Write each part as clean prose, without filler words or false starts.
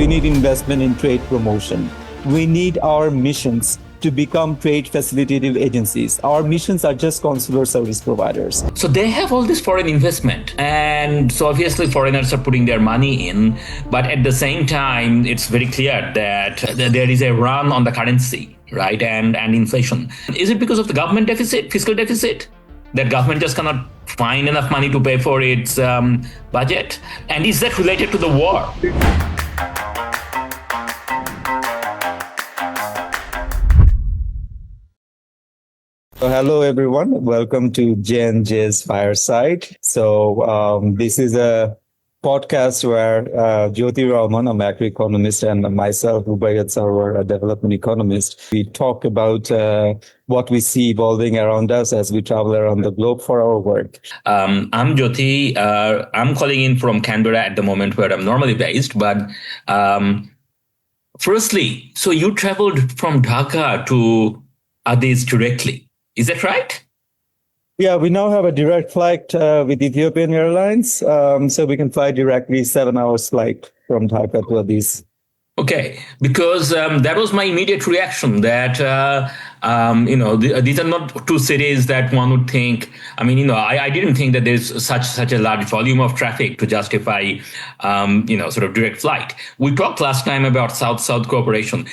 We need investment in trade promotion. We need our missions to become trade facilitative agencies. Our missions are just consular service providers. So they have all this foreign investment. And so obviously foreigners are putting their money in. But at the same time, it's very clear that there is a run on the currency, right? And inflation. Is it because of the government deficit, fiscal deficit? That government just cannot find enough money to pay for its budget? And is that related to the war? So hello, everyone. Welcome to J&J's Fireside. So this is a podcast where Jyoti Rahman, a macroeconomist, and myself, Rubaiyath Sarwar, a development economist, we talk about what we see evolving around us as we travel around the globe for our work. I'm Jyoti. I'm calling in from Canberra at the moment, where I'm normally based. But firstly, so you traveled from Dhaka to Addis directly. Is that right? Yeah, we now have a direct flight with Ethiopian Airlines. So we can fly directly 7 hours flight from Dhaka to Addis. Okay, because that was my immediate reaction that, these are not two cities that one would think. I mean, I didn't think that there's such a large volume of traffic to justify, sort of direct flight. We talked last time about South-South cooperation.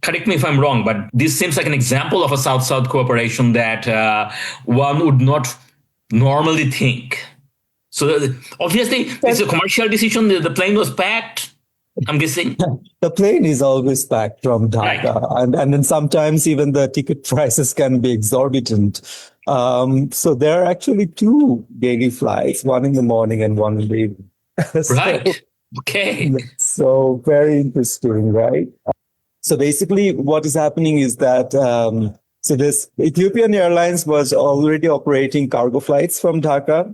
Correct me if I'm wrong, but this seems like an example of a South-South cooperation that one would not normally think. So obviously, it's a commercial decision. The plane was packed, I'm guessing. The plane is always packed from Dhaka. Right. And then sometimes even the ticket prices can be exorbitant. So there are actually two daily flights, one in the morning and one in the evening. Right. Okay. So very interesting, right? So basically what is happening is that, so this Ethiopian Airlines was already operating cargo flights from Dhaka.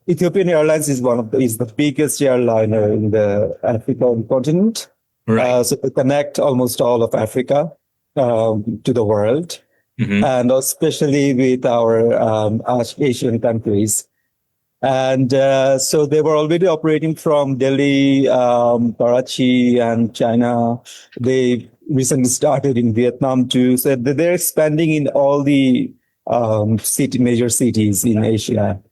Ethiopian Airlines is the biggest airliner in the African continent. Right. So they connect almost all of Africa to the world, and especially with our Asian countries. And so they were already operating from Delhi, Karachi, and China. They recently started in Vietnam too. So they're expanding in all the major cities in Asia.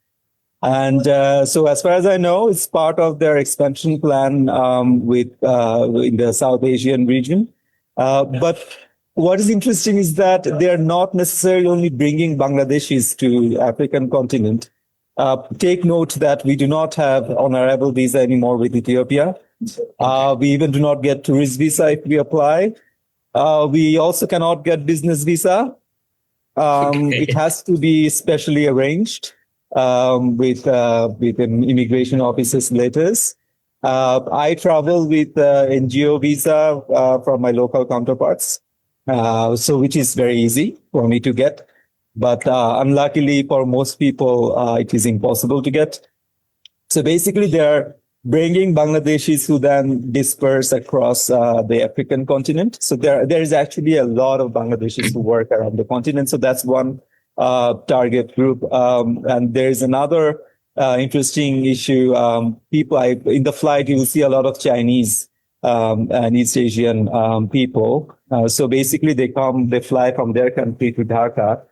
And so as far as I know, it's part of their expansion plan in the South Asian region. But what is interesting is that they are not necessarily only bringing Bangladeshis to African continent. Take note that we do not have on-arrival visa anymore with Ethiopia. We even do not get tourist visa if we apply. We also cannot get business visa. It has to be specially arranged with an immigration officer's letters. I travel with NGO visa from my local counterparts, so which is very easy for me to get. But unluckily for most people, it is impossible to get. So basically, they're bringing Bangladeshis who then disperse across the African continent. So there is actually a lot of Bangladeshis who work around the continent. So that's one target group. And there is another interesting issue. In the flight, you will see a lot of Chinese and East Asian people. So basically, they fly from their country to Dhaka.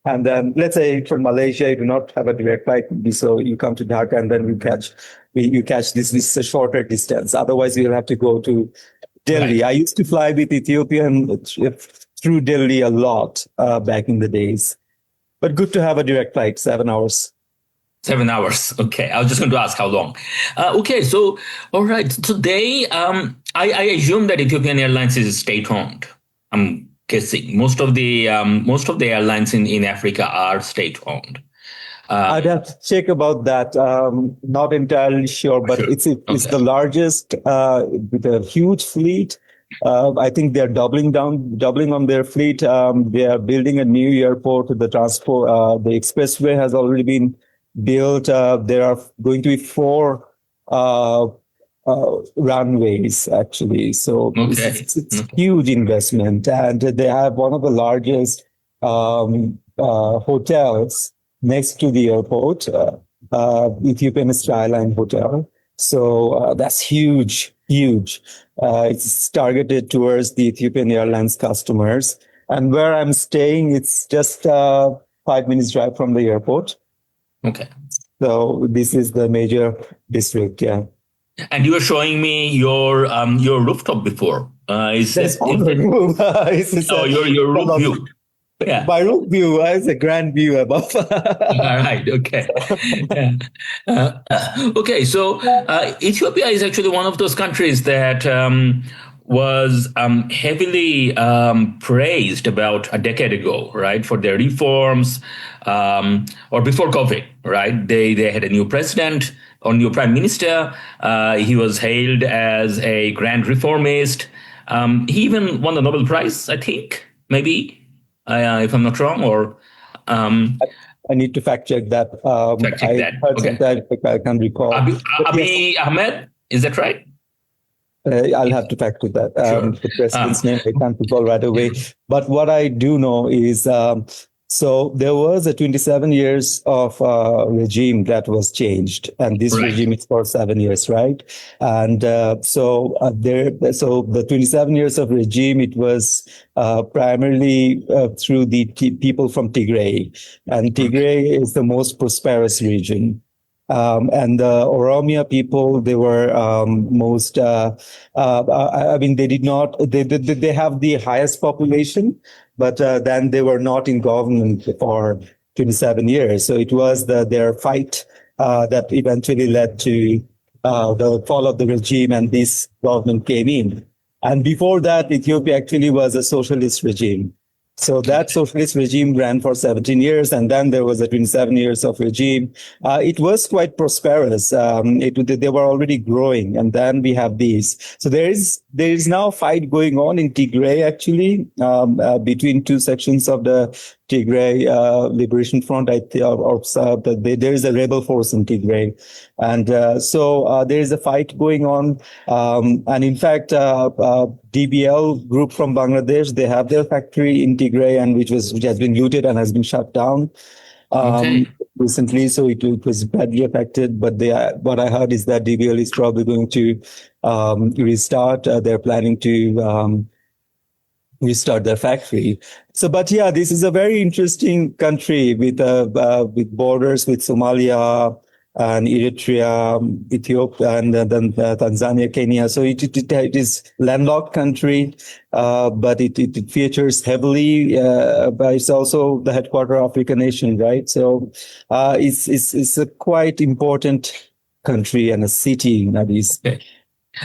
And then, let's say from Malaysia, you do not have a direct flight, so you come to Dhaka, and then you catch this is a shorter distance. Otherwise, you'll have to go to Delhi. Right. I used to fly with Ethiopian through Delhi a lot back in the days. But good to have a direct flight, 7 hours. 7 hours. Okay. I was just going to ask how long. Okay. So, all right. So I assume that Ethiopian Airlines is state-owned. I'm guessing most of the airlines in Africa are state-owned. I'd have to check about that. Not entirely sure, but it's the largest with a huge fleet. I think they're doubling on their fleet. They are building a new airport. The expressway has already been built. There are going to be 4 runways, actually. So it's huge investment. And they have one of the largest hotels next to the airport, Ethiopian Skyline Hotel. So that's huge. huge. It's targeted towards the Ethiopian Airlines customers. And where I'm staying, it's just 5 minutes drive from the airport. Okay. So this is the major district, yeah. And you were showing me your rooftop before. That's on the roof. Your roof view. Yeah. My roof view is a grand view above. All right. Okay. Okay. So Ethiopia is actually one of those countries that was heavily praised about a decade ago, right, for their reforms, or before COVID, right? They had a new president or new prime minister. He was hailed as a grand reformist. He even won the Nobel Prize, I think, maybe. If I'm not wrong, or I need to fact check that. Fact check that. Okay. I can't recall. Abiy Ahmed, is that right? I'll have to fact check that. Sure. The president's name I can't recall right away. But what I do know is, so there was a 27 years of regime that was changed, and this regime is for 7 years, right? And so the 27 years of regime, it was primarily through the people from Tigray, and Tigray is the most prosperous region. And the Oromia people, they were most, I mean, they did not, they have the highest population, but then they were not in government for 27 years. So it was their fight that eventually led to the fall of the regime, and this government came in. And before that, Ethiopia actually was a socialist regime. So that socialist regime ran for 17 years, and then there was a 27 years of regime. It was quite prosperous. They were already growing, and then we have these. So there is now a fight going on in Tigray, actually, between two sections of the Tigray Liberation Front. There is a rebel force in Tigray, and so there is a fight going on. And in fact, DBL group from Bangladesh, they have their factory in Tigray, and which has been looted and has been shut down recently. So it was badly affected. But what I heard is that DBL is probably going to restart. They're planning to restart their factory. So, but yeah, this is a very interesting country with borders with Somalia and Eritrea, Ethiopia, and then Tanzania, Kenya. So it is landlocked country, but it features heavily. But it's also the headquarter of African nation, right? So it's a quite important country and a city in Addis. Okay.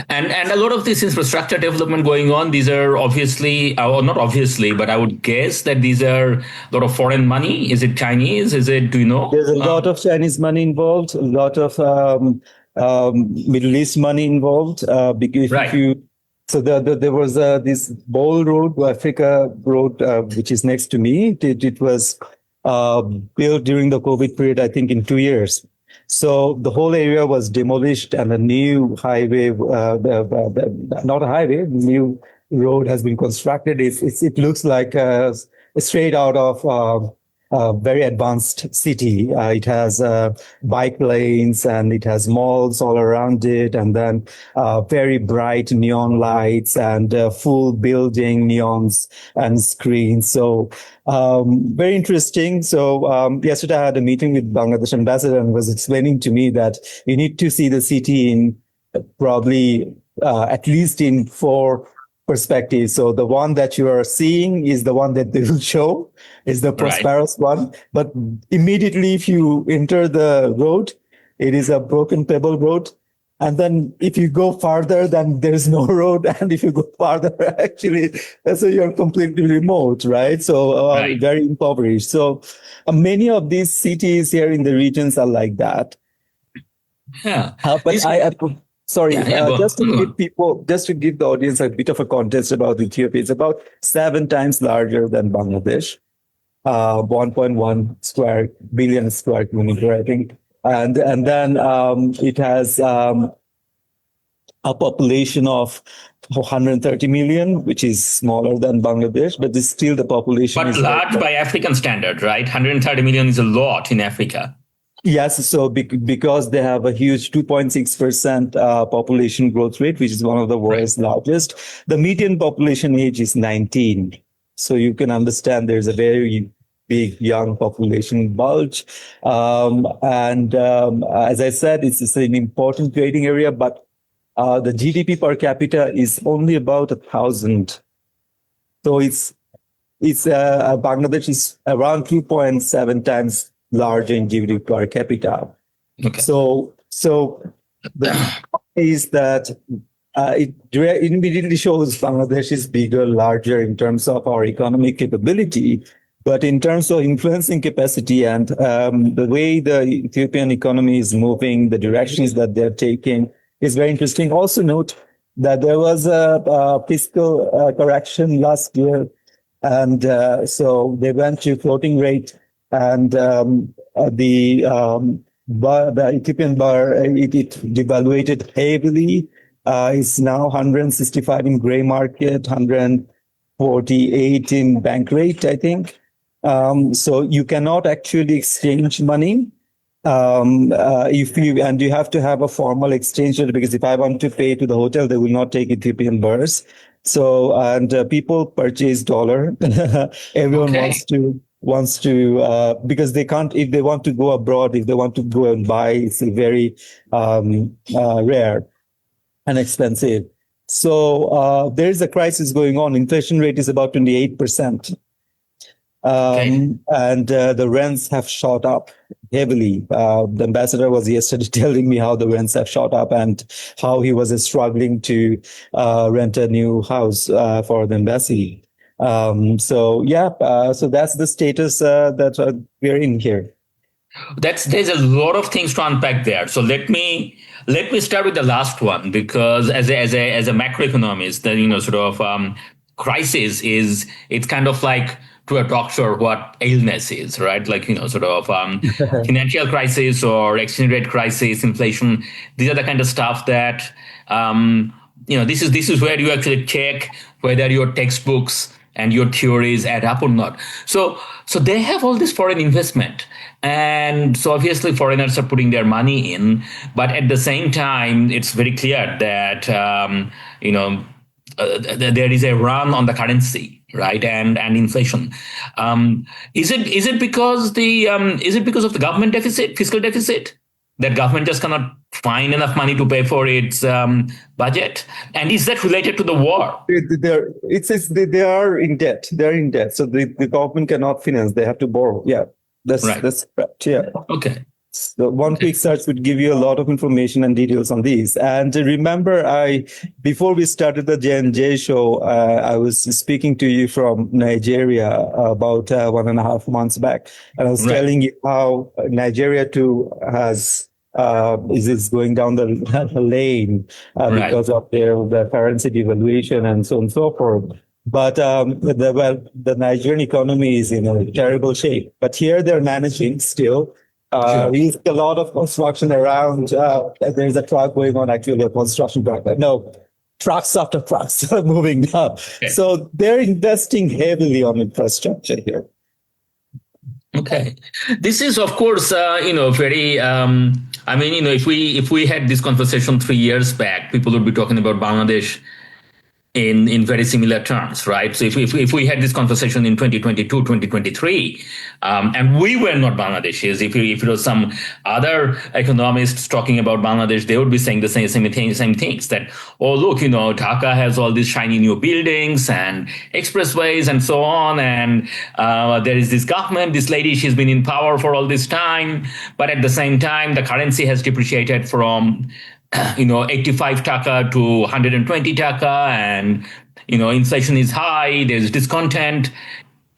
And a lot of this infrastructure development going on, these are obviously, or not obviously, but I would guess that these are a lot of foreign money. Is it Chinese? Do you know? There's a lot of Chinese money involved, a lot of Middle East money involved. So there was this Bowl Road, Africa Road, which is next to me. It was built during the COVID period, I think in 2 years. So the whole area was demolished, and a new highway, not a highway, new road has been constructed. It looks like straight out of a very advanced city. It has bike lanes, and it has malls all around it, and then very bright neon lights and full building neons and screens. So very interesting. So yesterday I had a meeting with Bangladesh ambassador, and was explaining to me that you need to see the city in probably at least in 4 perspectives. So the one that you are seeing is the one that they will show, is the prosperous one. But immediately if you enter the road, it is a broken pebble road. And then if you go farther, then there's no road. And if you go farther, actually, so you're completely remote, right? So very impoverished. So many of these cities here in the regions are like that. Yeah. But just to give the audience a bit of a context about Ethiopia, it's about 7 times larger than Bangladesh, 1.1 billion square kilometer, I think. And then it has a population of 130 million, which is smaller than Bangladesh, but it's still the population. But large by African standard, right? 130 million is a lot in Africa. Yes, so because they have a huge 2.6% population growth rate, which is one of the world's largest, the median population age is 19. So you can understand there's a very big young population bulge. As I said, it's an important trading area, but the GDP per capita is only about 1,000. So Bangladesh is around 2.7 times larger in GDP per capita. Okay. So the is that it immediately shows Bangladesh is bigger, larger in terms of our economic capability, but in terms of influencing capacity and the way the Ethiopian economy is moving, the directions that they're taking is very interesting. Also note that there was a fiscal correction last year, and so they went to floating rate, and the Ethiopian bar, it devaluated heavily. It's now 165 in gray market, 148 in bank rate, I think. So you cannot actually exchange money. You have to have a formal exchange rate, because if I want to pay to the hotel, they will not take Ethiopian birrs. So, people purchase dollar. Everyone wants to because they can't, if they want to go abroad, if they want to go and buy, it's very rare and expensive. So there is a crisis going on. Inflation rate is about 28%. And the rents have shot up heavily. The ambassador was yesterday telling me how the rents have shot up and how he was struggling to rent a new house for the embassy. So that's the status that we're in here. There's a lot of things to unpack there. So let me start with the last one, because as a macroeconomist, the crisis it's kind of like to a doctor what illness is, right? Like financial crisis or exchange rate crisis, inflation. These are the kind of stuff that this is where you actually check whether your textbooks and your theories add up or not. So they have all this foreign investment. And so obviously foreigners are putting their money in, but at the same time, it's very clear that, there is a run on the currency, right? And inflation. Is it because of the government deficit, fiscal deficit? That government just cannot find enough money to pay for its budget? And is that related to the war? They are in debt. They're in debt. So the government cannot finance. They have to borrow. Yeah, that's correct. Yeah. Okay. So one quick search would give you a lot of information and details on these. And remember, before we started the J&J show, I was speaking to you from Nigeria about 1.5 months back. And I was telling you how Nigeria too is going down the lane because of the currency devaluation and so on and so forth. But the Nigerian economy is in a terrible shape. But here they're managing still. We see a lot of construction around. There's a truck going on, actually, a construction truck. No, trucks after trucks moving down. Okay. So they're investing heavily on infrastructure here. Okay. This is, of course, very, if we had this conversation 3 years back, people would be talking about Bangladesh in very similar terms, right? So if we had this conversation in 2022, 2023, and we were not Bangladeshis, if it was some other economists talking about Bangladesh, they would be saying the same things, that, oh, look, Dhaka has all these shiny new buildings and expressways and so on. And there is this government, this lady, she's been in power for all this time. But at the same time, the currency has depreciated from 85 taka to 120 taka, and inflation is high, there's discontent.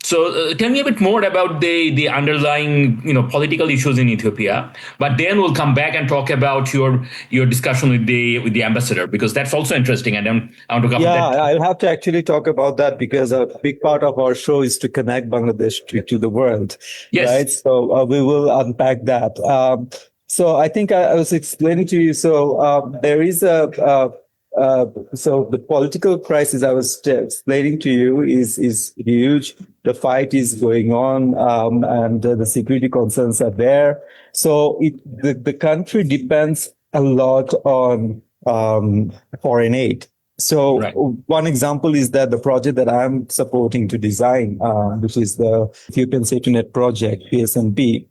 So tell me a bit more about the underlying political issues in Ethiopia, but then we'll come back and talk about your discussion with the ambassador, because that's also interesting, and I want to cover that. Yeah, I'll have to actually talk about that, because a big part of our show is to connect Bangladesh to the world. Yes. Right? So we will unpack that. So I think I was explaining to you. So there is so the political crisis I was explaining to you is huge. The fight is going on, and the security concerns are there. So the country depends a lot on foreign aid. So Right. one example is that the project that I'm supporting to design, which is the Ethiopian Safety Net project, PSNP,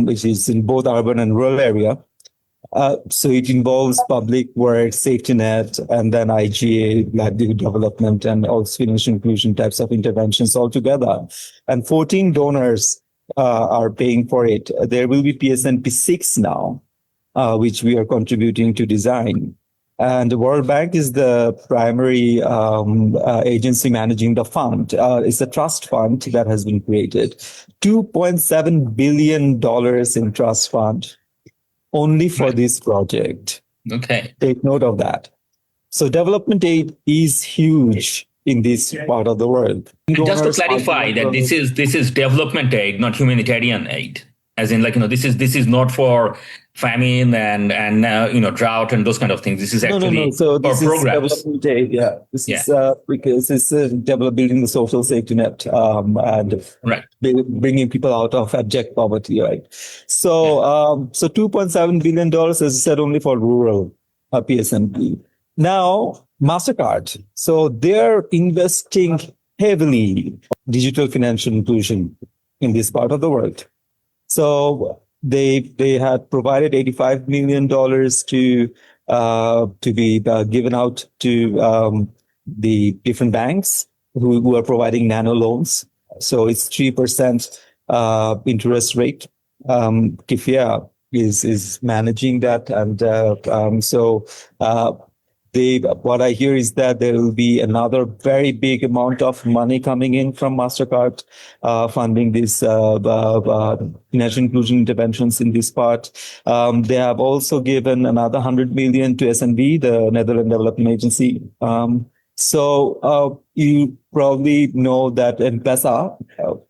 which is in both urban and rural area. So it involves public work, safety net, and then IGA, livelihood development, and also financial inclusion types of interventions altogether. And 14 donors are paying for it. There will be PSNP 6 now, which we are contributing to design. And the World Bank is the primary agency managing the fund. It's a trust fund that has been created. $2.7 billion in trust fund only for this project. Okay. Take note of that. So development aid is huge in this part of the world. Just to clarify that this is development aid, not humanitarian aid. As in, this is not for famine and drought and those kind of things. This is actually no. So this for is programs. development aid. Yeah, this is because it's building the social safety net and bringing people out of abject poverty. Right. So so $2.7 billion, as I said, only for rural PSNP. Now MasterCard. So they're investing heavily digital financial inclusion in this part of the world. So they had provided $85 million to be given out to the different banks who are providing nano loans. So it's 3% interest rate. Kifia is managing that, and so what I hear is that there will be another very big amount of money coming in from MasterCard funding this financial inclusion interventions in this part. They have also given another 100 million to SNB, the Netherlands Development Agency. So you probably know that M-Pesa,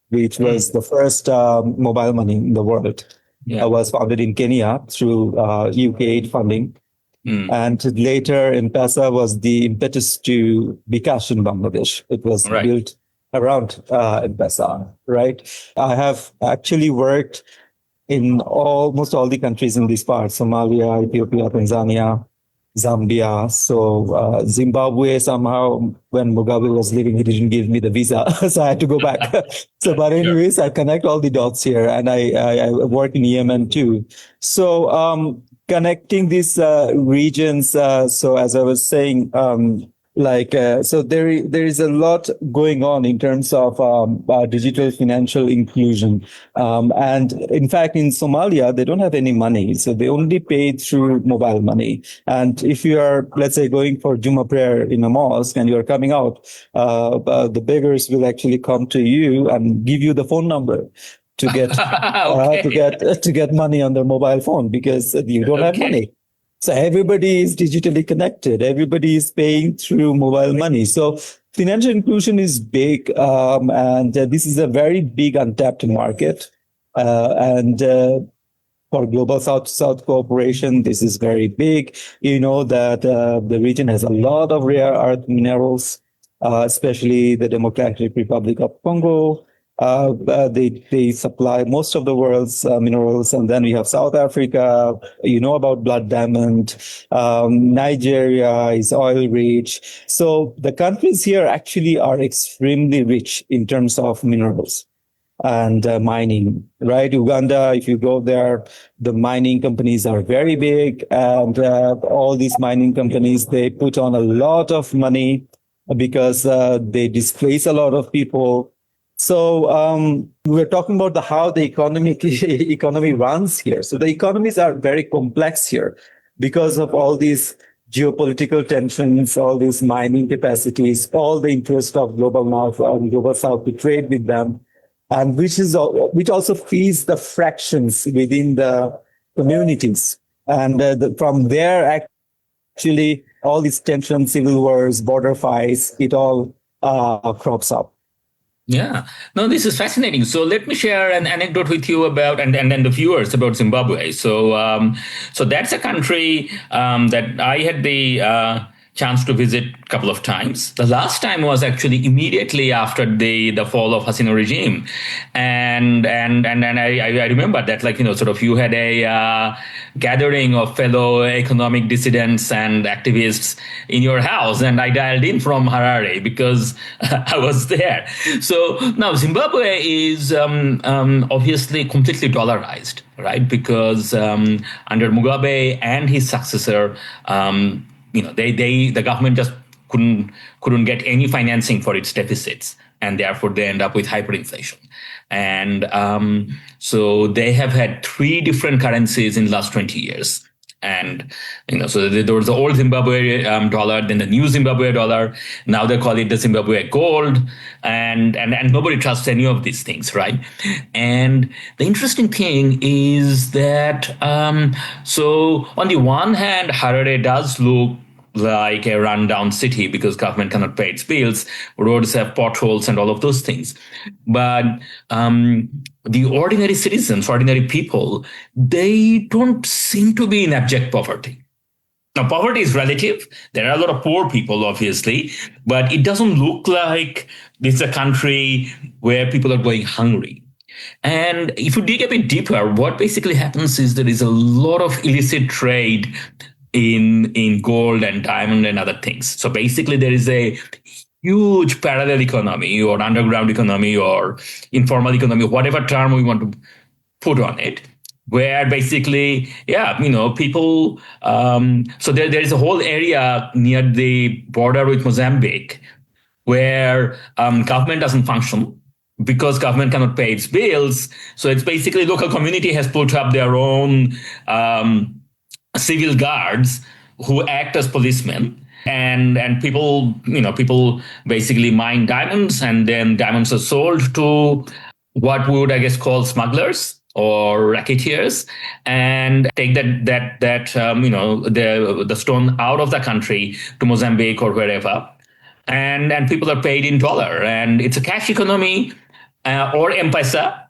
which was the first mobile money in the world, was founded in Kenya through UK aid funding. And later, M-Pesa was the impetus to Bikash in Bangladesh. It was built around M-Pesa, right? I have actually worked in almost all the countries in this part: Somalia, Ethiopia, Tanzania, Zambia. So Zimbabwe, somehow, when Mugabe was leaving, he didn't give me the visa, so I had to go back. But anyways, I connect all the dots here, and I work in Yemen too. So connecting these regions. So as I was saying, so there is a lot going on in terms of digital financial inclusion. And in fact, in Somalia, they don't have any money. So they only pay through mobile money. And if you are, let's say, going for Juma prayer in a mosque and you're coming out, the beggars will actually come to you and give you the phone number to get to get money on their mobile phone, because you don't have money. So everybody is digitally connected. Everybody is paying through mobile money. So financial inclusion is big, and this is a very big untapped market. And for global South-to-South cooperation, this is very big. You know that the region has a lot of rare earth minerals, especially the Democratic Republic of Congo. They supply most of the world's minerals. And then we have South Africa, you know about blood diamond. Nigeria is oil rich. So the countries here actually are extremely rich in terms of minerals and mining, right? Uganda, if you go there, the mining companies are very big, and all these mining companies, they put on a lot of money because they displace a lot of people. So we're talking about how the economy runs here. So the economies are very complex here because of all these geopolitical tensions, all these mining capacities, all the interest of global North and global South to trade with them, and which also feeds the fractions within the communities. And from there, actually, all these tensions, civil wars, border fights, it all crops up. Yeah, no, this is fascinating. So let me share an anecdote with you about, and then the viewers about Zimbabwe. So that's a country that I had the chance to visit a couple of times. The last time was actually immediately after the fall of Hasina regime, and I remember that, like, sort of you had a gathering of fellow economic dissidents and activists in your house, and I dialed in from Harare because I was there. So now Zimbabwe is obviously completely dollarized, right? Because under Mugabe and his successor, the government just couldn't get any financing for its deficits, and therefore they end up with hyperinflation. And so they have had three different currencies in the last 20 years. And so there was the old Zimbabwe dollar, then the new Zimbabwe dollar. Now they call it the Zimbabwe gold, and nobody trusts any of these things, right? And the interesting thing is that so on the one hand, Harare does look like a rundown city because government cannot pay its bills, roads have potholes and all of those things. But the ordinary citizens, ordinary people, they don't seem to be in abject poverty. Now, poverty is relative. There are a lot of poor people, obviously, but it doesn't look like this is a country where people are going hungry. And if you dig a bit deeper, what basically happens is there is a lot of illicit trade in gold and diamond and other things. So basically there is a huge parallel economy or underground economy or informal economy, whatever term we want to put on it, where basically, people, so there is a whole area near the border with Mozambique where government doesn't function because government cannot pay its bills. So it's basically local community has put up their own civil guards who act as policemen, and people basically mine diamonds, and then diamonds are sold to what we would, I guess, call smugglers or racketeers, and take the stone out of the country to Mozambique or wherever, and people are paid in dollar, and it's a cash economy or M-Pesa,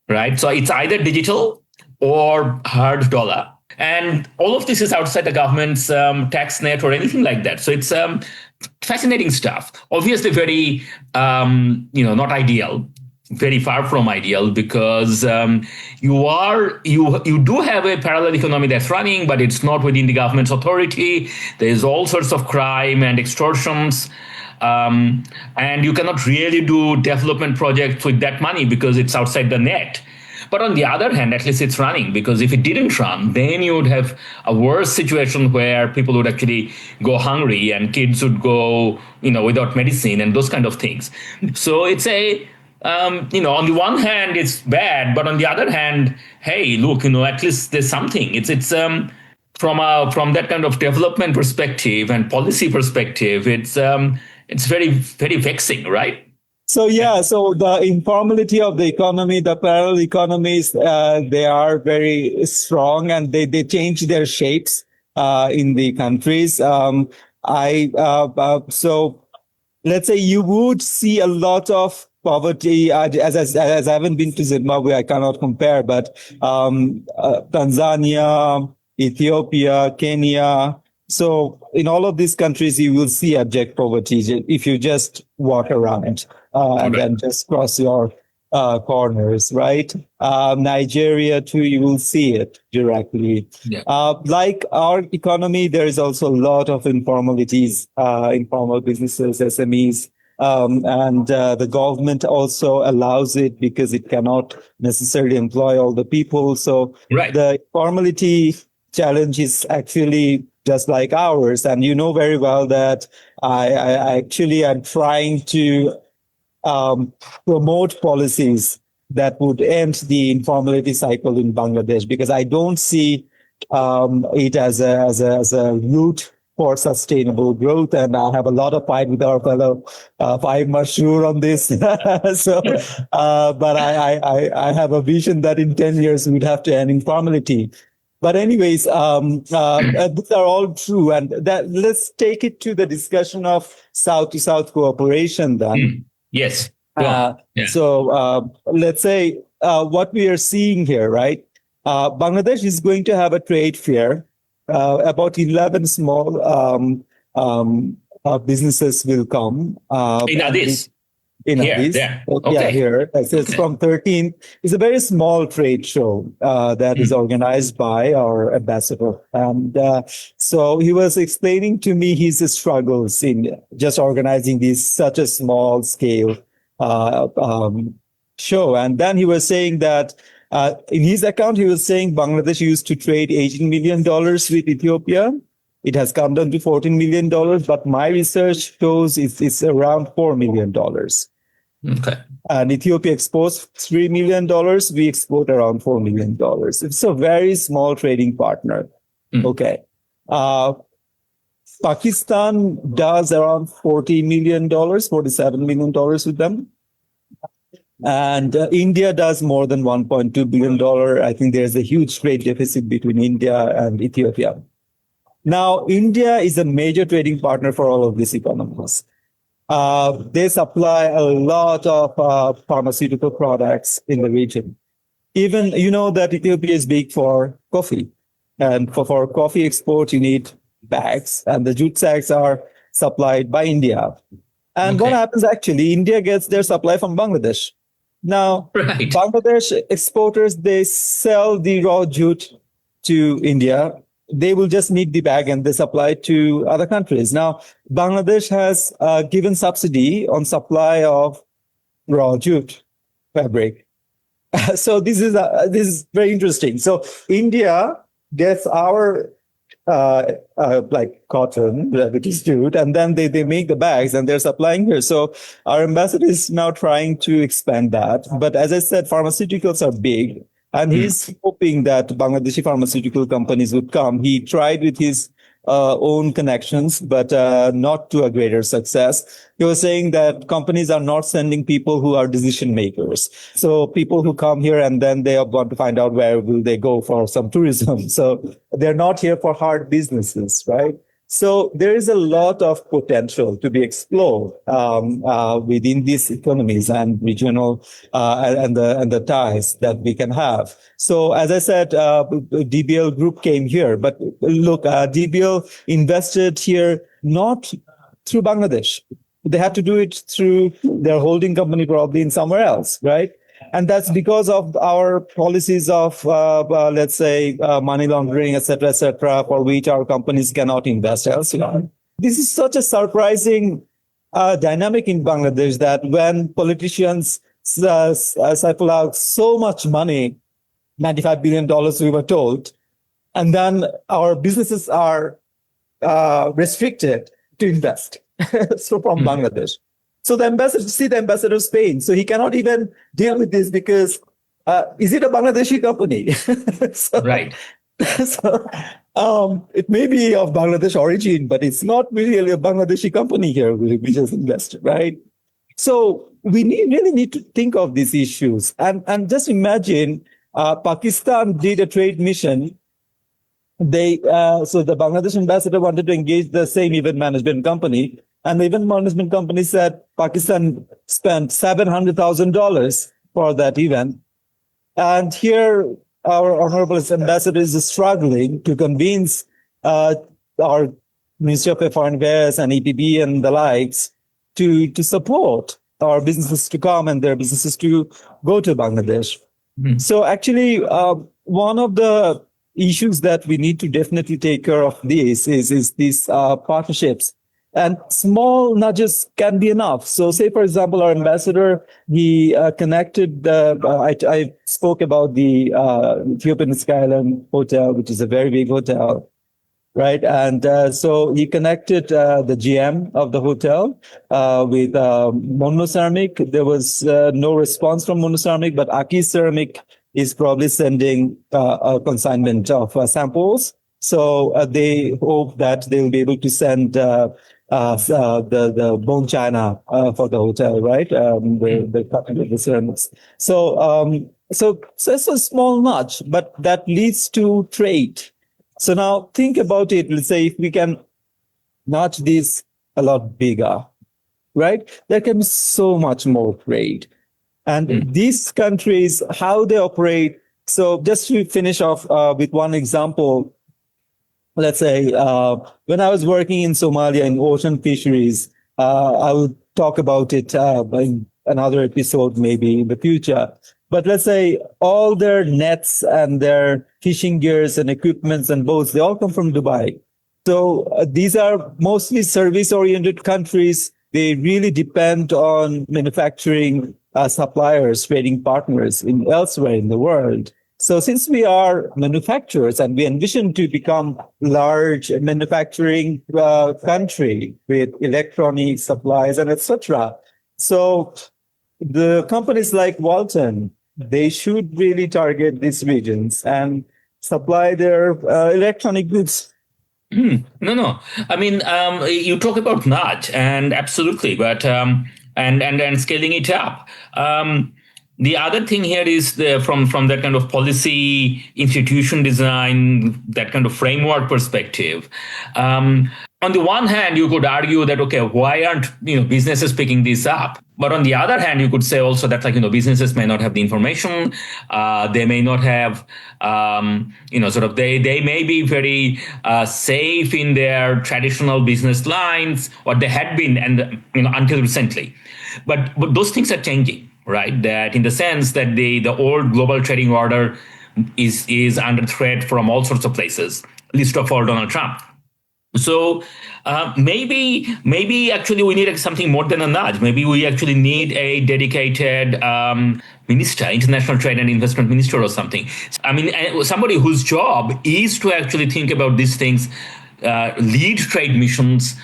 right? So it's either digital or hard dollar. And all of this is outside the government's tax net or anything like that. So it's fascinating stuff. Obviously, very not ideal, very far from ideal, because you do have a parallel economy that's running, but it's not within the government's authority. There's all sorts of crime and extortions. And you cannot really do development projects with that money because it's outside the net. But on the other hand, at least it's running, because if it didn't run, then you would have a worse situation where people would actually go hungry and kids would go, without medicine and those kind of things. So it's on the one hand, it's bad, but on the other hand, hey, look, at least there's something. It's from that kind of development perspective and policy perspective, it's very, very vexing, right? So the informality of the economy, the parallel economies, they are very strong, and they change their shapes in the countries. So let's say you would see a lot of poverty. As I haven't been to Zimbabwe, I cannot compare, but Tanzania, Ethiopia, Kenya. So in all of these countries, you will see abject poverty if you just walk around. And then just cross your corners, right? Nigeria too, you will see it directly. Yeah. Like our economy, there is also a lot of informalities, informal businesses, SMEs, and the government also allows it because it cannot necessarily employ all the people. So the informality challenge is actually just like ours. And you know very well that I actually am trying to promote policies that would end the informality cycle in Bangladesh, because I don't see it as a route for sustainable growth. And I have a lot of fight with our fellow Faik Mashroor on this. But I have a vision that in 10 years we'd have to end informality. But anyways, these are all true. And let's take it to the discussion of South to South cooperation then. Yes. Let's say what we are seeing here, right? Bangladesh is going to have a trade fair. About 11 small businesses will come. In Addis? In Here, Addis. there. Yeah, here. It's from 13th. It's a very small trade show that is organized by our ambassador. And so he was explaining to me his struggles in just organizing such a small scale show. And then he was saying that in his account, he was saying Bangladesh used to trade $18 million with Ethiopia. It has come down to $14 million, but my research shows it's around $4 million. Okay. And Ethiopia exports $3 million. We export around $4 million. It's a very small trading partner. Okay. Pakistan does around $40 million, $47 million with them. And India does more than $1.2 billion. I think there's a huge trade deficit between India and Ethiopia. Now, India is a major trading partner for all of these economies. They supply a lot of pharmaceutical products in the region. Even, you know that Ethiopia is big for coffee. And for coffee export, you need bags. And the jute sacks are supplied by India. And what happens actually, India gets their supply from Bangladesh. Now, Bangladesh exporters, they sell the raw jute to India. They will just need the bag and they supply to other countries. Now, Bangladesh has given subsidy on supply of raw jute fabric. So this is very interesting. So India gets our like cotton, which is jute, and then they make the bags and they're supplying here. So our ambassador is now trying to expand that. But as I said, pharmaceuticals are big. And he's hoping that Bangladeshi pharmaceutical companies would come. He tried with his own connections, but not to a greater success. He was saying that companies are not sending people who are decision makers. So people who come here and then they want to find out where will they go for some tourism. So they're not here for hard businesses, right? So there is a lot of potential to be explored within these economies and regional and the ties that we can have. So as I said, DBL Group came here, but look, DBL invested here not through Bangladesh. They had to do it through their holding company probably in somewhere else, right? And that's because of our policies of, let's say, money laundering, et cetera, for which our companies cannot invest elsewhere. This is such a surprising dynamic in Bangladesh that when politicians siphon out so much money, $95 billion we were told, and then our businesses are restricted to invest so from Bangladesh. So the ambassador's pain. So he cannot even deal with this because is it a Bangladeshi company? Right. So it may be of Bangladesh origin, but it's not really a Bangladeshi company here which has invested, right? So we really need to think of these issues and just imagine Pakistan did a trade mission. So the Bangladesh ambassador wanted to engage the same event management company. And the event management company said Pakistan spent $700,000 for that event. And here our honorable ambassador is struggling to convince our Ministry of Foreign Affairs and EPB and the likes to support our businesses to come and their businesses to go to Bangladesh. So actually, one of the issues that we need to definitely take care of is these partnerships. And small nudges can be enough. So say, for example, our ambassador, he connected, I spoke about the Ethiopian Skyline Hotel, which is a very big hotel, right? And so he connected the GM of the hotel with Mono Ceramic. There was no response from Mono Ceramic, but Aki Ceramic is probably sending a consignment of samples. So they hope that they will be able to send the bone china for the hotel, right? The ceramics. So it's a small nudge, but that leads to trade. So now think about it. Let's say if we can nudge this a lot bigger, right? There can be so much more trade. And these countries, how they operate. So just to finish off with one example, let's say when I was working in Somalia in ocean fisheries, I will talk about it in another episode maybe in the future. But let's say all their nets and their fishing gears and equipments and boats, they all come from Dubai. So these are mostly service-oriented countries. They really depend on manufacturing suppliers, trading partners in elsewhere in the world. So since we are manufacturers and we envision to become large manufacturing country with electronic supplies and etc. So the companies like Walton, they should really target these regions and supply their electronic goods. No. I mean, you talk about nudge, and absolutely, but and scaling it up. The other thing here is from that kind of policy, institution design, that kind of framework perspective. On the one hand, you could argue that, okay, why aren't businesses picking this up? But on the other hand, you could say also that businesses may not have the information. They may not have they may be very safe in their traditional business lines, or they had been, and until recently. But those things are changing, right? That in the sense that the old global trading order is under threat from all sorts of places. Least of all, Donald Trump. So maybe actually we need something more than a nudge. Maybe we actually need a dedicated minister, international trade and investment minister or something. I mean, somebody whose job is to actually think about these things, lead trade missions,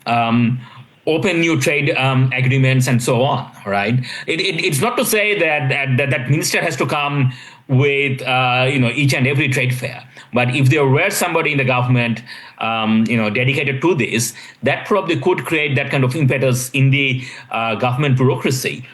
open new trade agreements, and so on. Right? It's not to say that minister has to come with each and every trade fair. But if there were somebody in the government, dedicated to this, that probably could create that kind of impetus in the government bureaucracy.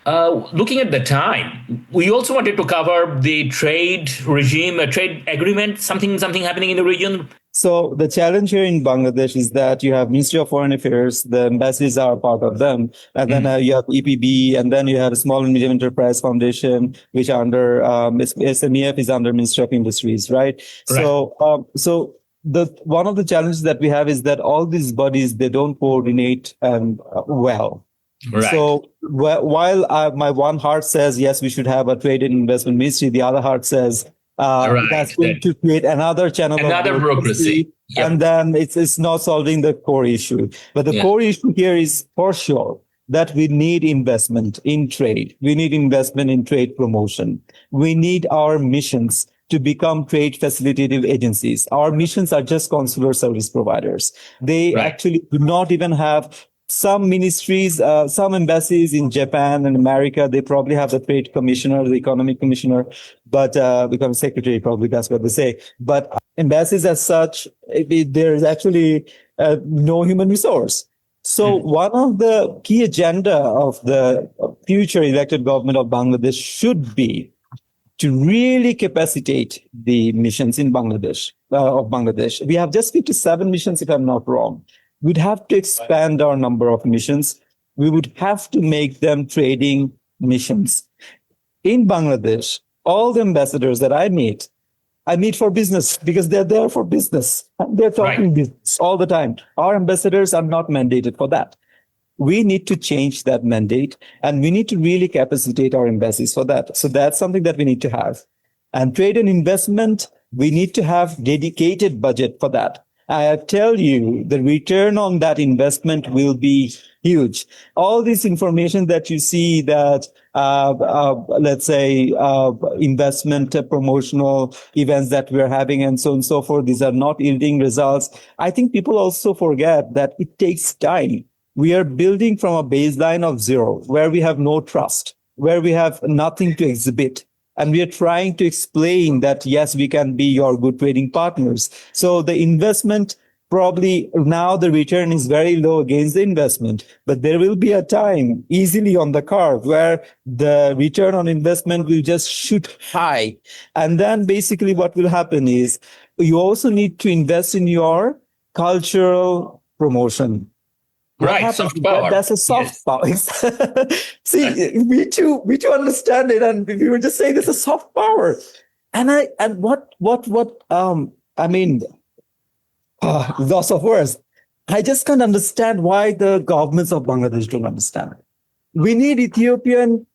Looking at the time, we also wanted to cover the trade regime, a trade agreement, something happening in the region. So the challenge here in Bangladesh is that you have Ministry of Foreign Affairs, the embassies are part of them, and then you have EPB, and then you have a Small and Medium Enterprise Foundation, which are under SMEF is under Ministry of Industries, right? So the one of the challenges that we have is that all these bodies, they don't coordinate well. Right. So while my one heart says yes, we should have a trade and investment ministry, the other heart says that's going to create another channel, another bureaucracy. Yep. And then it's not solving the core issue. But the core issue here is for sure that we need investment in trade. We need investment in trade promotion. We need our missions to become trade facilitative agencies. Our missions are just consular service providers. They actually do not even have some ministries, some embassies in Japan and America, they probably have the trade commissioner, the economic commissioner, but become secretary, probably that's what they say. But embassies as such, there's actually no human resource. So one of the key agenda of the future elected government of Bangladesh should be to really capacitate the missions in Bangladesh, of Bangladesh. We have just 57 missions, if I'm not wrong. We'd have to expand our number of missions. We would have to make them trading missions. In Bangladesh, all the ambassadors that I meet for business because they're there for business. They're talking business all the time. Our ambassadors are not mandated for that. We need to change that mandate, and we need to really capacitate our embassies for that. So that's something that we need to have. And trade and investment, we need to have dedicated budget for that. I tell you, the return on that investment will be huge. All this information that you see that, let's say, investment promotional events that we're having and so on and so forth, these are not yielding results. I think people also forget that it takes time. We are building from a baseline of zero, where we have no trust, where we have nothing to exhibit. And we are trying to explain that, yes, we can be your good trading partners. So the investment, probably now the return is very low against the investment, but there will be a time easily on the curve where the return on investment will just shoot high. And then basically what will happen is you also need to invest in your cultural promotion. What Right, happens soft is power. that's a soft power. See, we too understand it, and we were just saying this is soft power. And what I mean, loss of words. I just can't understand why the governments of Bangladesh don't understand it. We need Ethiopian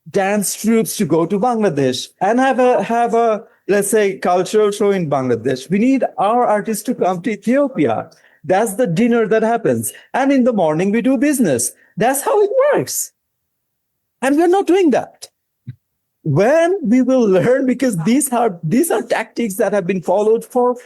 dance troops to go to Bangladesh and have a let's say cultural show in Bangladesh. We need our artists to come to Ethiopia. That's the dinner that happens. And in the morning we do business. That's how it works. And we're not doing that. When we will learn, because these are tactics that have been followed for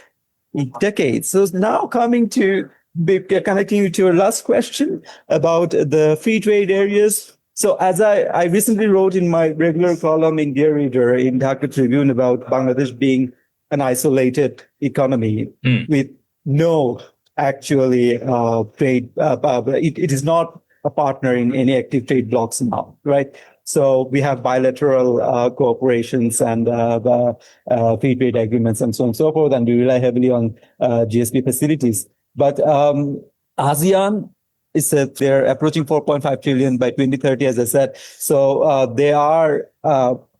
decades. So now connecting you to your last question about the free trade areas. So as I recently wrote in my regular column in Dear Reader in Dhaka Tribune about Bangladesh being an isolated economy with no actually trade. It is not a partner in any active trade blocs now, right? So we have bilateral cooperations and free trade agreements and so on and so forth, and we rely heavily on GSP facilities. But ASEAN they're approaching 4.5 trillion by 2030, as I said. So they are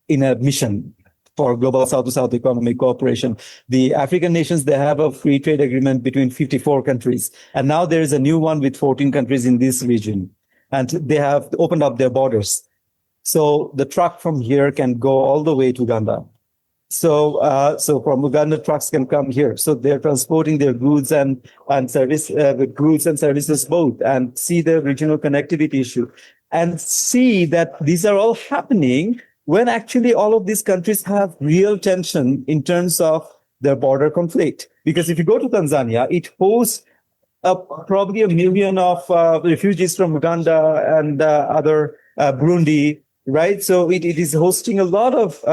in a mission for global South-to-South economic cooperation. The African nations, they have a free trade agreement between 54 countries. And now there is a new one with 14 countries in this region. And they have opened up their borders. So the truck from here can go all the way to Uganda. So from Uganda, trucks can come here. So they're transporting their goods and services both, and see the regional connectivity issue, and see that these are all happening when actually all of these countries have real tension in terms of their border conflict. Because if you go to Tanzania, it hosts probably 1 million of refugees from Uganda and other Burundi. Right, so it is hosting a lot of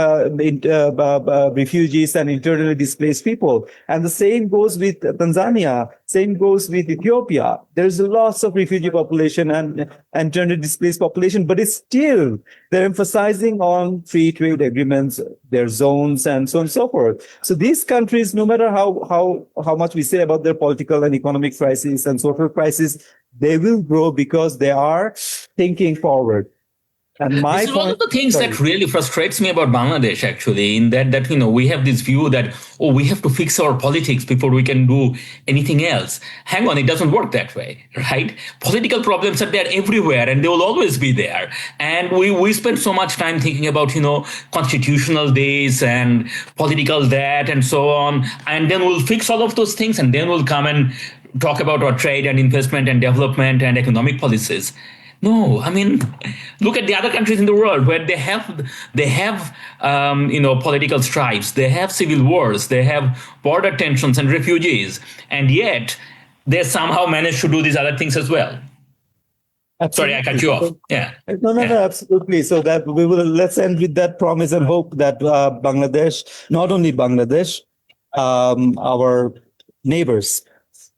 refugees and internally displaced people, and the same goes with Tanzania. Same goes with Ethiopia. There's lots of refugee population and internally displaced population, but it's still they're emphasizing on free trade agreements, their zones, and so on and so forth. So these countries, no matter how much we say about their political and economic crisis and social crisis, they will grow because they are thinking forward. And this is one of the things that really frustrates me about Bangladesh, actually, in that we have this view that, we have to fix our politics before we can do anything else. Hang on, it doesn't work that way, right? Political problems are there everywhere, and they will always be there. And we spend so much time thinking about, constitutional days and political that and so on. And then we'll fix all of those things, and then we'll come and talk about our trade and investment and development and economic policies. No, I mean, look at the other countries in the world where they have political strifes, they have civil wars, they have border tensions and refugees, and yet they somehow manage to do these other things as well. Absolutely. Sorry, I cut you off. Yeah. No, absolutely. So that let's end with that promise and hope that Bangladesh, not only Bangladesh, our neighbors,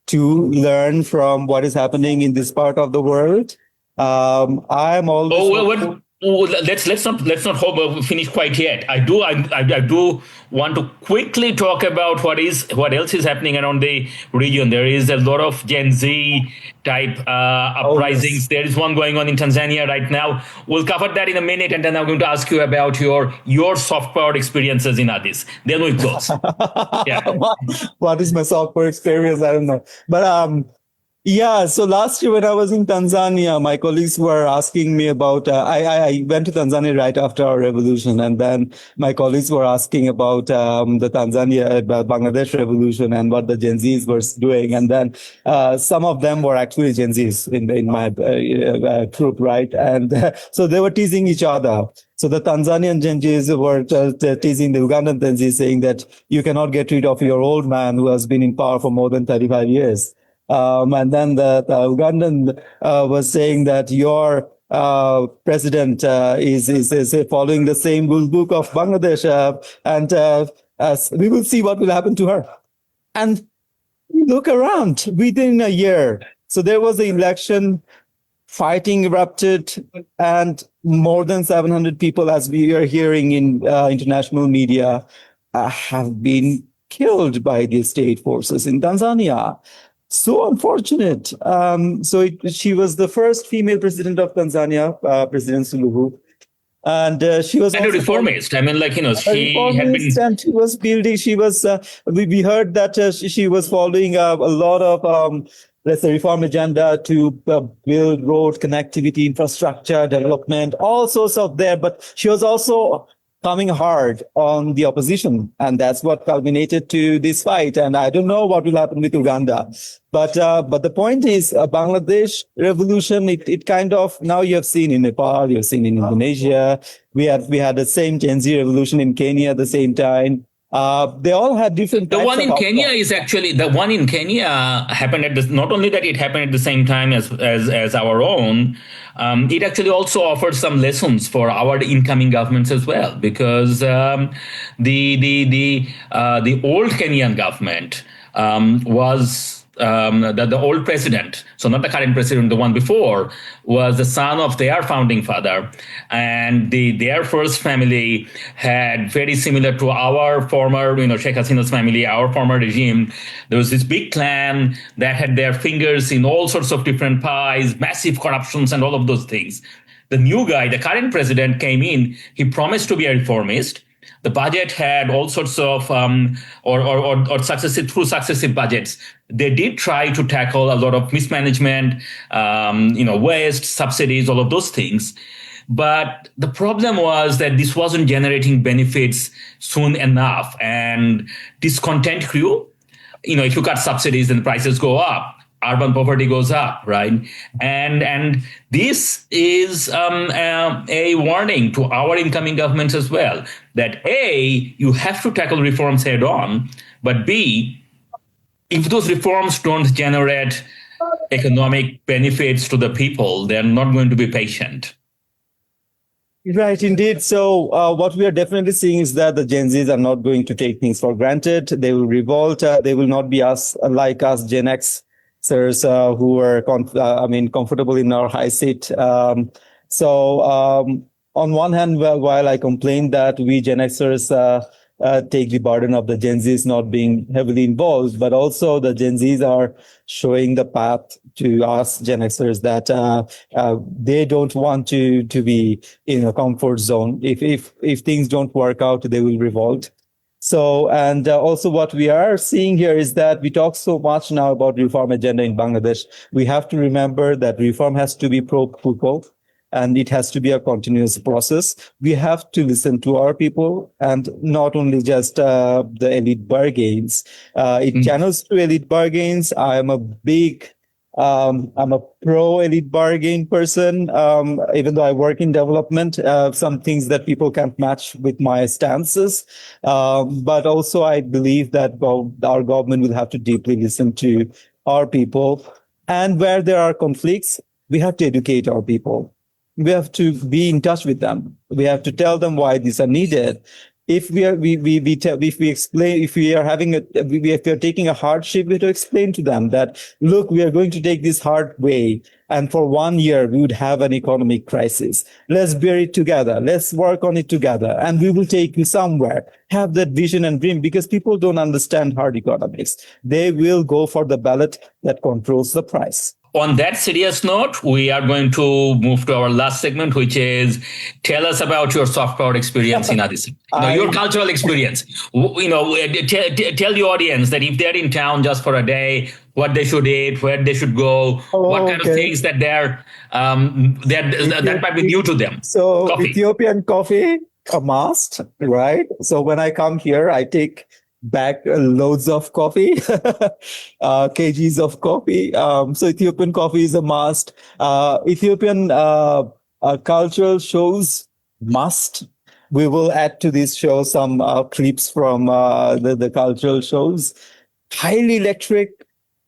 to learn from what is happening in this part of the world. I'm always. Let's not hope finish quite yet. I do want to quickly talk about what else is happening around the region. There is a lot of Gen Z type uprisings. Yes. There is one going on in Tanzania right now. We'll cover that in a minute, and then I'm going to ask you about your soft power experiences in Addis. Then we'll close. Yeah. What is my soft power experience? I don't know, but yeah, so last year when I was in Tanzania, my colleagues were asking me about, I went to Tanzania right after our revolution, and then my colleagues were asking about the Bangladesh revolution and what the Gen Zs were doing. And then some of them were actually Gen Zs in my group, right? And so they were teasing each other. So the Tanzanian Gen Zs were teasing the Ugandan Gen Zs, saying that you cannot get rid of your old man who has been in power for more than 35 years. And then the Ugandan was saying that your president is following the same rule book of Bangladesh, and we will see what will happen to her. And look around within a year. So there was an election, fighting erupted, and more than 700 people, as we are hearing in international media, have been killed by the state forces in Tanzania. So unfortunate. She was the first female president of Tanzania, President Suluhu. And she was And a also reformist. I mean, like, a she had been. reformist, and she was building. She was. We heard that she was following a lot of, let's say, reform agenda to build road connectivity, infrastructure development, all sorts of there. But she was also coming hard on the opposition, and that's what culminated to this fight. And I don't know what will happen with Uganda, but the point is, Bangladesh revolution. It kind of, now you have seen in Nepal, you have seen in Indonesia. We had the same Gen Z revolution in Kenya at the same time. They all had different. The one in Kenya is actually the one in Kenya happened at not only that it happened at the same time as our own. It actually also offered some lessons for our incoming governments as well, because the old Kenyan government was. The old president, so not the current president, the one before, was the son of their founding father, and their first family had very similar to our former, Sheikh Hasina's family, our former regime. There was this big clan that had their fingers in all sorts of different pies, massive corruptions, and all of those things. The new guy, the current president, came in. He promised to be a reformist. The budget had all sorts of, or successive budgets. They did try to tackle a lot of mismanagement, waste, subsidies, all of those things. But the problem was that this wasn't generating benefits soon enough, and discontent grew. If you cut subsidies, then prices go up. Urban poverty goes up, right? And this is a warning to our incoming governments as well, that A, you have to tackle reforms head on, but B, if those reforms don't generate economic benefits to the people, they're not going to be patient. Right, indeed. So what we are definitely seeing is that the Gen Zs are not going to take things for granted. They will revolt. They will not be like us Gen X who were comfortable in our high seat. On one hand, while I complain that we Gen Xers take the burden of the Gen Zs not being heavily involved, but also the Gen Zs are showing the path to us Gen Xers that they don't want to be in a comfort zone. If things don't work out, they will revolt. So, and also what we are seeing here is that we talk so much now about reform agenda in Bangladesh. We have to remember that reform has to be pro-people, and it has to be a continuous process. We have to listen to our people, and not only just the elite bargains. It channels to elite bargains. I'm a pro elite bargain person, even though I work in development, some things that people can't match with my stances. But also I believe that our government will have to deeply listen to our people. And where there are conflicts, we have to educate our people. We have to be in touch with them. We have to tell them why these are needed. If we are taking a hardship, we have to explain to them that, look, we are going to take this hard way, and for 1 year we would have an economic crisis. Let's bear it together. Let's work on it together, and we will take you somewhere. Have that vision and dream, because people don't understand hard economics. They will go for the ballot that controls the price. On that serious note, we are going to move to our last segment, which is tell us about your soft power experience in Addis Ababa. Your cultural experience. Tell the audience that if they're in town just for a day, what they should eat, where they should go, what kind of things that that might be new to them. So coffee. Ethiopian coffee, a must, right? So when I come here, I take back loads of coffee, kgs of coffee. So Ethiopian coffee is a must. Ethiopian cultural shows, must. We will add to this show some clips from the cultural shows. Highly electric,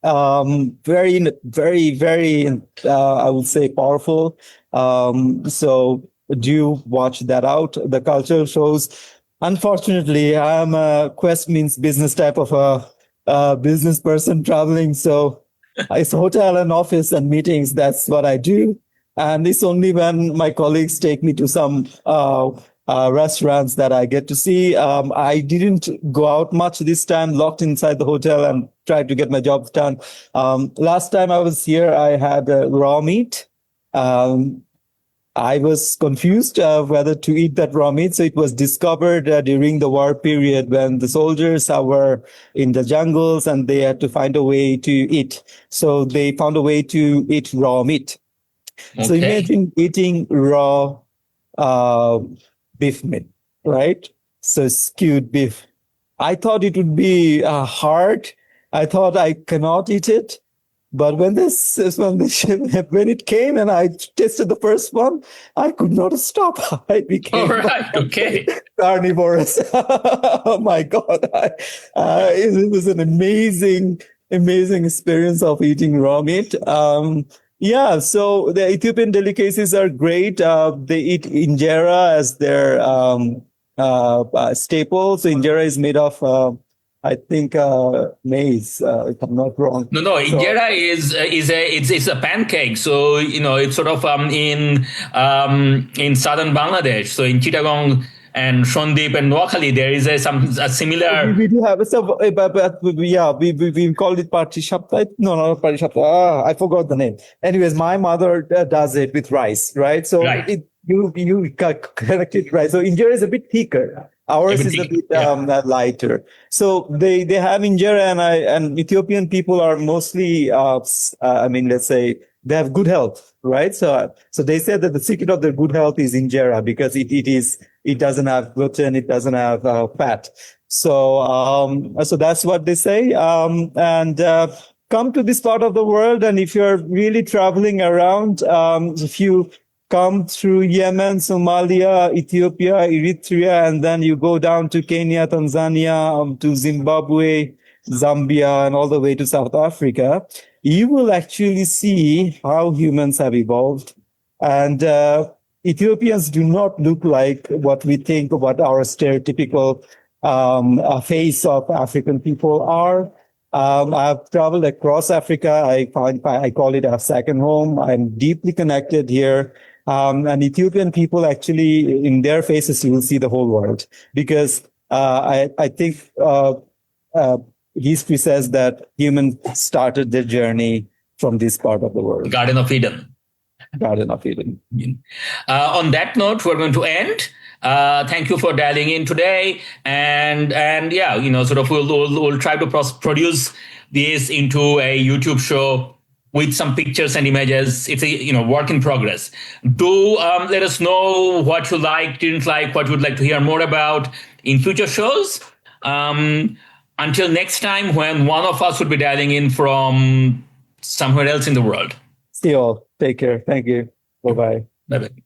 very, very, very, I would say, powerful. So do watch that out. The cultural shows. Unfortunately, I'm a Quest means business type of a business person traveling. So it's hotel and office and meetings. That's what I do. And it's only when my colleagues take me to some restaurants that I get to see. I didn't go out much this time, locked inside the hotel and tried to get my jobs done. Last time I was here, I had raw meat. I was confused whether to eat that raw meat. So it was discovered during the war period when the soldiers were in the jungles and they had to find a way to eat. So they found a way to eat raw meat. Okay. So imagine eating raw beef meat, right? So stewed beef. I thought it would be hard. I thought I cannot eat it. But when it came and I tasted the first one, I could not stop. I became carnivorous. Oh my God. It was an amazing experience of eating raw meat. Yeah, so the Ethiopian delicacies are great. They eat injera as their staple. So injera is made of I think maize, if I'm not wrong. No, injera is a pancake. So it's sort of in southern Bangladesh. So in Chittagong and Shondip and Noakhali, there is a similar. We do have we called it Partishapta. No, not Partishapta. I forgot the name. Anyways, my mother does it with rice, right? So you correct it right. So injera is a bit thicker. Ours is a bit lighter. So they have injera, and Ethiopian people are mostly, let's say they have good health, right? So they said that the secret of their good health is injera because it doesn't have gluten, it doesn't have fat. So that's what they say. Come to this part of the world, and if you're really traveling around, if you come through Yemen, Somalia, Ethiopia, Eritrea, and then you go down to Kenya, Tanzania, to Zimbabwe, Zambia, and all the way to South Africa, you will actually see how humans have evolved. And Ethiopians do not look like what we think what our stereotypical face of African people are. I've traveled across Africa. I call it a second home. I'm deeply connected here. And Ethiopian people actually, in their faces, you will see the whole world because I think history says that humans started their journey from this part of the world. Garden of Eden. Garden of Eden. On that note, we're going to end. Thank you for dialing in today, and we'll try to produce this into a YouTube show with some pictures and images. It's a work in progress. Do let us know what you liked, didn't like, what you'd like to hear more about in future shows. Until next time, when one of us would be dialing in from somewhere else in the world. See you all. Take care. Thank you. Bye-bye. Bye-bye.